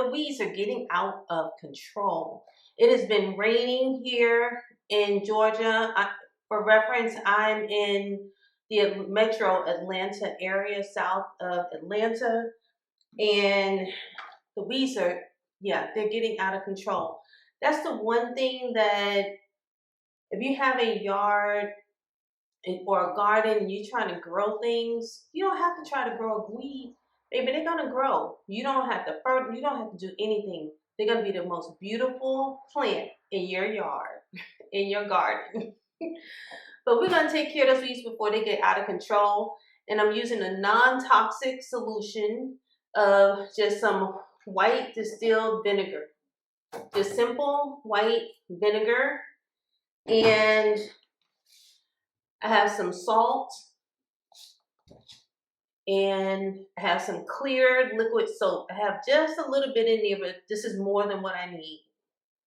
the weeds are getting out of control. It has been raining here in Georgia. For reference, I'm in the metro Atlanta area, south of Atlanta, and the weeds are, yeah, they're getting out of control. That's the one thing that if you have a yard or a garden and you're trying to grow things, you don't have to try to grow a weed. Baby, they're gonna grow. You don't have to you don't have to do anything. They're gonna be the most beautiful plant in your yard, in your garden. But we're gonna take care of those weeds before they get out of control. And I'm using a non-toxic solution of just some white distilled vinegar. Just simple white vinegar. And I have some salt. And I have some clear liquid soap. I have just a little bit in there, but this is more than what I need.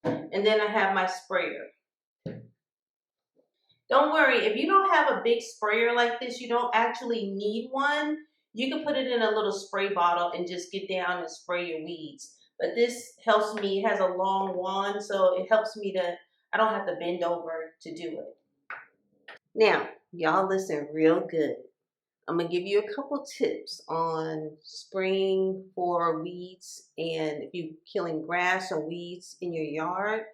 And then I have my sprayer. Don't worry, if you don't have a big sprayer like this, you don't actually need one. You can put it in a little spray bottle and just get down and spray your weeds. But this helps me, it has a long wand, so it helps me to, I don't have to bend over to do it. Now, y'all listen real good. I'm going to give you a couple tips on spraying for weeds and if you're killing grass or weeds in your yard.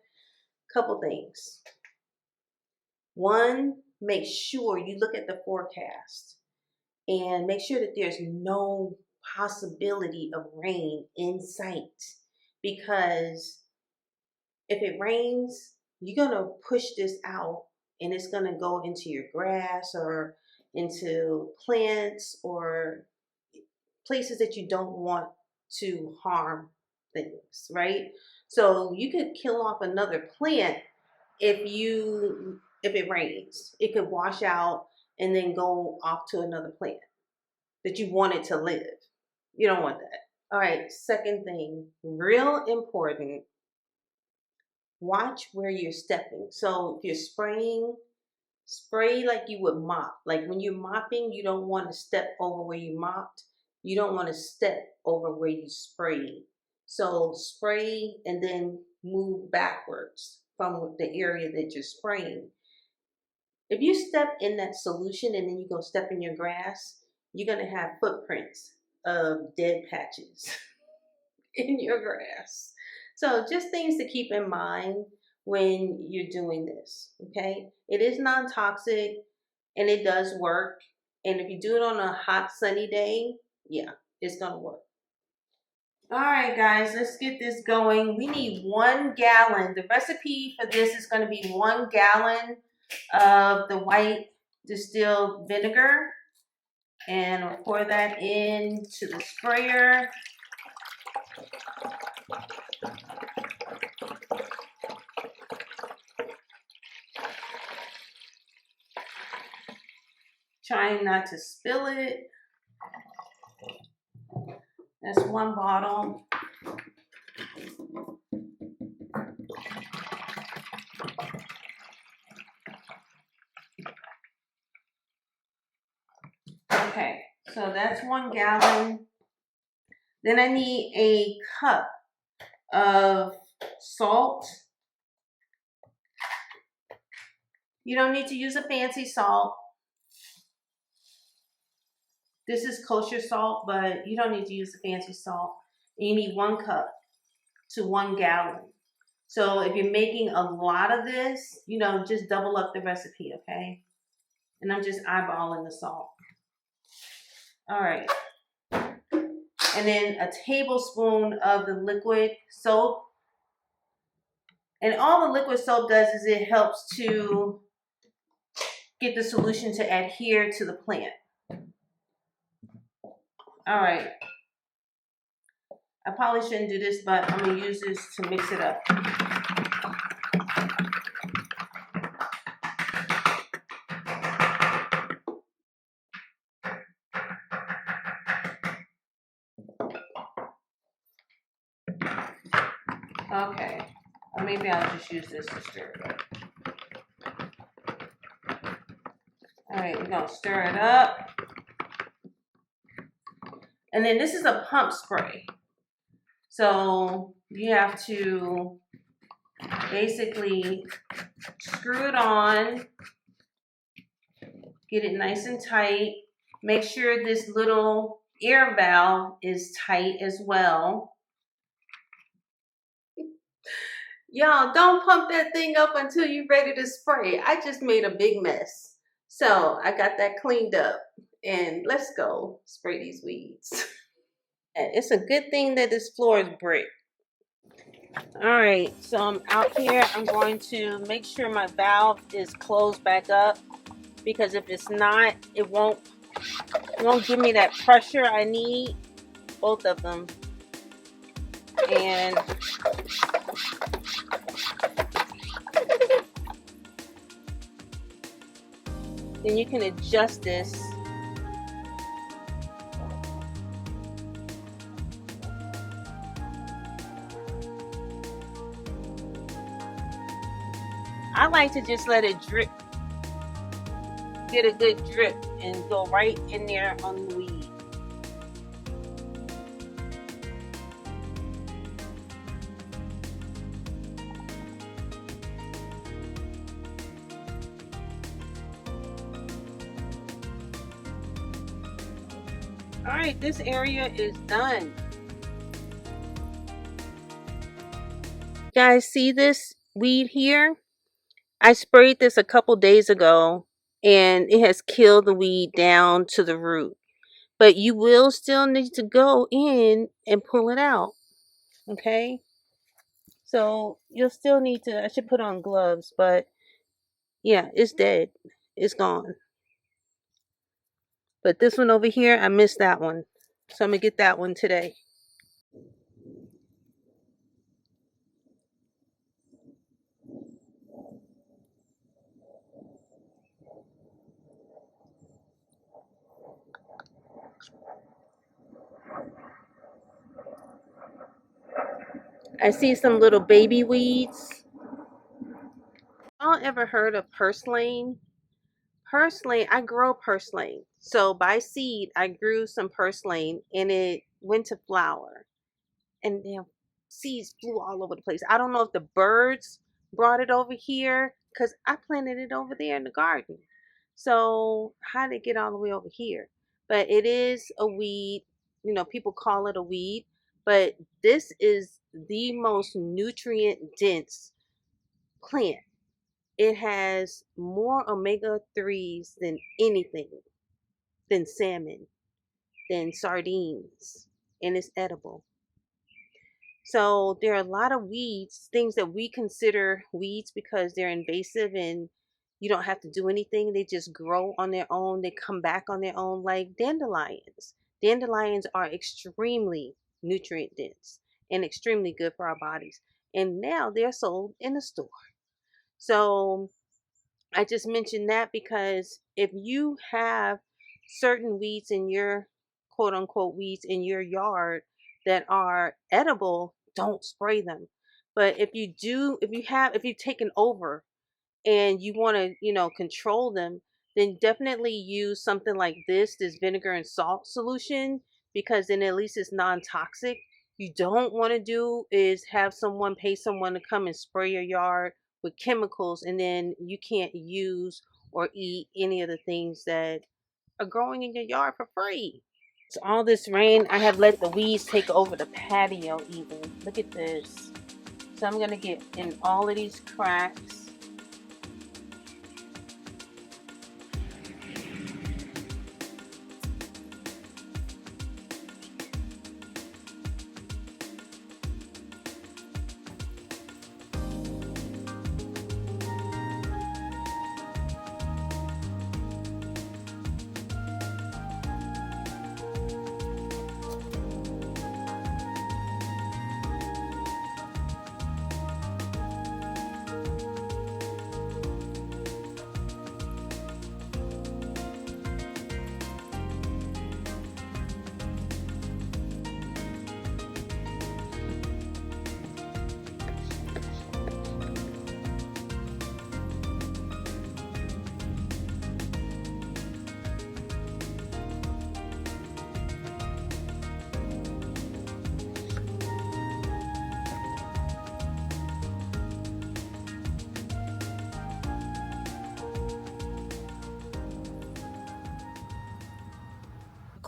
Couple things. One, make sure you look at the forecast and make sure that there's no possibility of rain in sight, because if it rains, you're going to push this out and it's going to go into your grass or into plants or places that you don't want to harm things, right? So you could kill off another plant if it rains. It could wash out and then go off to another plant that you want it to live. You don't want that. All right, second thing, real important, watch where you're stepping. So if you're spraying, spray like you would mop. Like when you're mopping, you don't want to step over where you mopped. You don't want to step over where you sprayed. So spray and then move backwards from the area that you're spraying. If you step in that solution and then you go step in your grass, you're going to have footprints of dead patches in your grass. So just things to keep in mind when you're doing this, okay? It is non-toxic and it does work. And if you do it on a hot, sunny day, yeah, it's gonna work. All right, guys, let's get this going. We need 1 gallon. The recipe for this is gonna be 1 gallon of the white distilled vinegar. And I'll pour that into the sprayer. Trying not to spill it. That's 1 bottle. Okay, so that's 1 gallon. Then I need a cup of salt. You don't need to use a fancy salt. This is kosher salt, but you don't need to use the fancy salt. And you need 1 cup to 1 gallon. So if you're making a lot of this, you know, just double up the recipe, okay? And I'm just eyeballing the salt. All right. And then a tablespoon of the liquid soap. And all the liquid soap does is it helps to get the solution to adhere to the plant. All right. I probably shouldn't do this, but I'm going to use this to mix it up. Okay. Or maybe I'll just use this to stir it up. All right, we're going to stir it up. And then this is a pump spray. So you have to basically screw it on, get it nice and tight. Make sure this little air valve is tight as well. Y'all, don't pump that thing up until you're ready to spray. I just made a big mess. So I got that cleaned up. And let's go spray these weeds. It's a good thing that this floor is brick. Alright, so I'm out here. I'm going to make sure my valve is closed back up, because if it's not, it won't give me that pressure I need. Both of them. And then you can adjust this. I like to just let it drip, get a good drip, and go right in there on the weed. Alright, this area is done. Guys, see this weed here? I sprayed this a couple days ago and it has killed the weed down to the root. But you will still need to go in and pull it out. Okay? So you'll still need to, I should put on gloves, but yeah, it's dead. It's gone. But this one over here, I missed that one. So I'm going to get that one today. I see some little baby weeds. Y'all ever heard of purslane? Purslane, I grow purslane. So by seed, I grew some purslane and it went to flower. And then seeds flew all over the place. I don't know if the birds brought it over here because I planted it over there in the garden. So how did it get all the way over here? But it is a weed. You know, people call it a weed. But this is the most nutrient dense plant. It has more omega-3s than anything, than salmon, than sardines, and it's edible. So there are a lot of weeds, things that we consider weeds because they're invasive and you don't have to do anything. They just grow on their own. They come back on their own, like dandelions. Dandelions are extremely nutrient dense and extremely good for our bodies. And now they're sold in the store. So I just mentioned that because if you have certain weeds in your quote unquote weeds in your yard that are edible, don't spray them. But if you do, if you've taken over and you want to, control them, then definitely use something like this vinegar and salt solution, because then at least it's non-toxic. You don't want to do is have someone pay someone to come and spray your yard with chemicals and then you can't use or eat any of the things that are growing in your yard for free. So all this rain, I have let the weeds take over the patio even. Look at this. So I'm going to get in all of these cracks.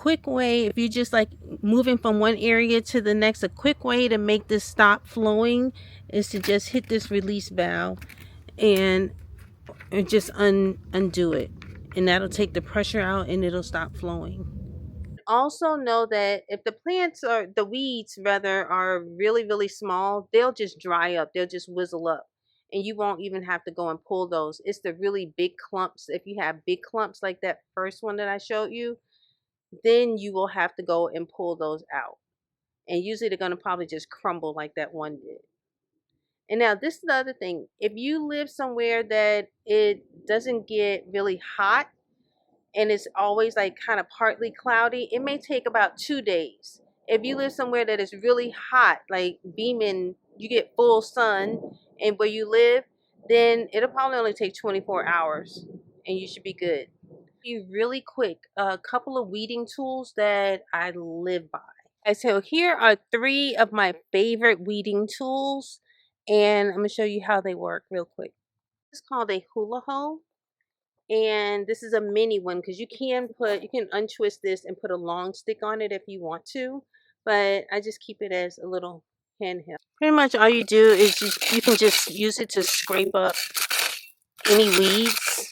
quick way, if you're just like moving from one area to the next, a quick way to make this stop flowing is to just hit this release valve and just undo it, and that'll take the pressure out and it'll stop flowing. Also know that if the plants or the weeds rather are really small, they'll just dry up, they'll just whizzle up, and you won't even have to go and pull those. It's the really big clumps. If you have big clumps like that first one that I showed you, then you will have to go and pull those out, and usually they're going to probably just crumble like that one did. And now this is the other thing: if you live somewhere that it doesn't get really hot and it's always like kind of partly cloudy, it may take about 2 days. If you live somewhere that is really hot, like beaming, you get full sun, and where you live, then it'll probably only take 24 hours and you should be good. Really quick, a couple of weeding tools that I live by. Okay, so here are three of my favorite weeding tools, and I'm going to show you how they work real quick. It's called a hula hoe, and this is a mini one because you can untwist this and put a long stick on it if you want to, but I just keep it as a little handheld. Pretty much all you do is you can just use it to scrape up any weeds.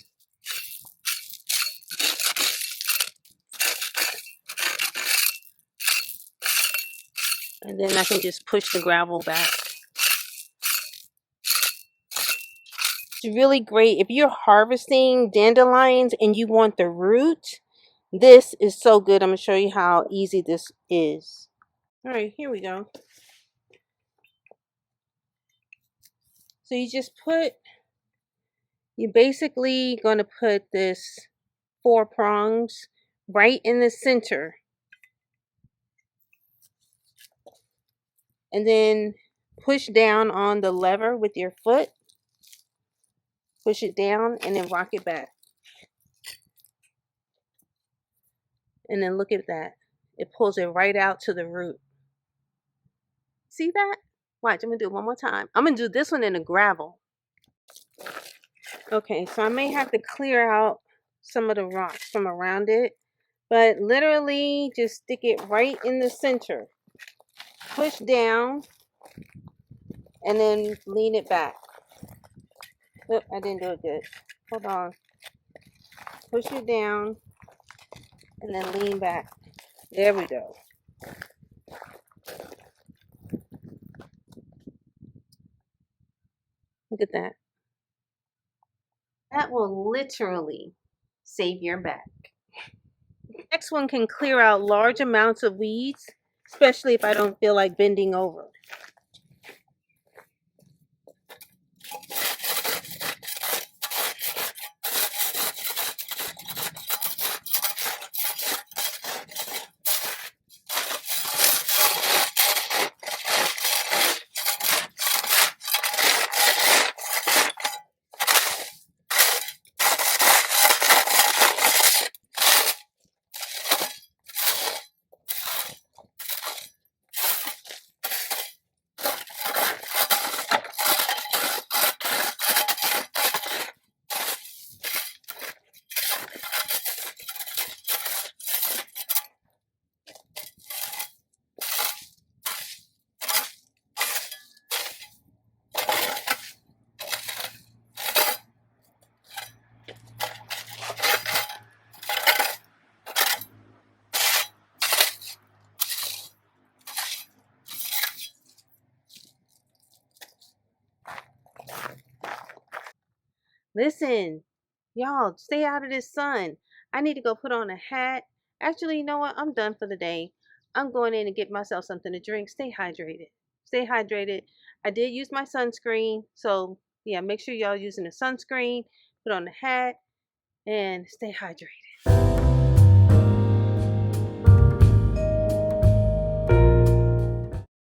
And then I can just push the gravel back. It's really great if you're harvesting dandelions and you want the root. This is so good. I'm going to show you how easy this is. All right, here we go. So you're basically going to put this 4 prongs right in the center. And then push down on the lever with your foot. Push it down and then rock it back. And then look at that. It pulls it right out to the root. See that? Watch, I'm going to do it one more time. I'm going to do this one in the gravel. Okay, so I may have to clear out some of the rocks from around it. But literally just stick it right in the center. Push down and then lean it back. Oop, I didn't do it good. Hold on. Push it down and then lean back. There we go. Look at that. That will literally save your back. Next one can clear out large amounts of weeds, especially if I don't feel like bending over. Listen, y'all, stay out of this sun. I need to go put on a hat. Actually, you know what? I'm done for the day. I'm going in and get myself something to drink. Stay hydrated. Stay hydrated. I did use my sunscreen. So, yeah, make sure y'all using the sunscreen. Put on the hat and stay hydrated.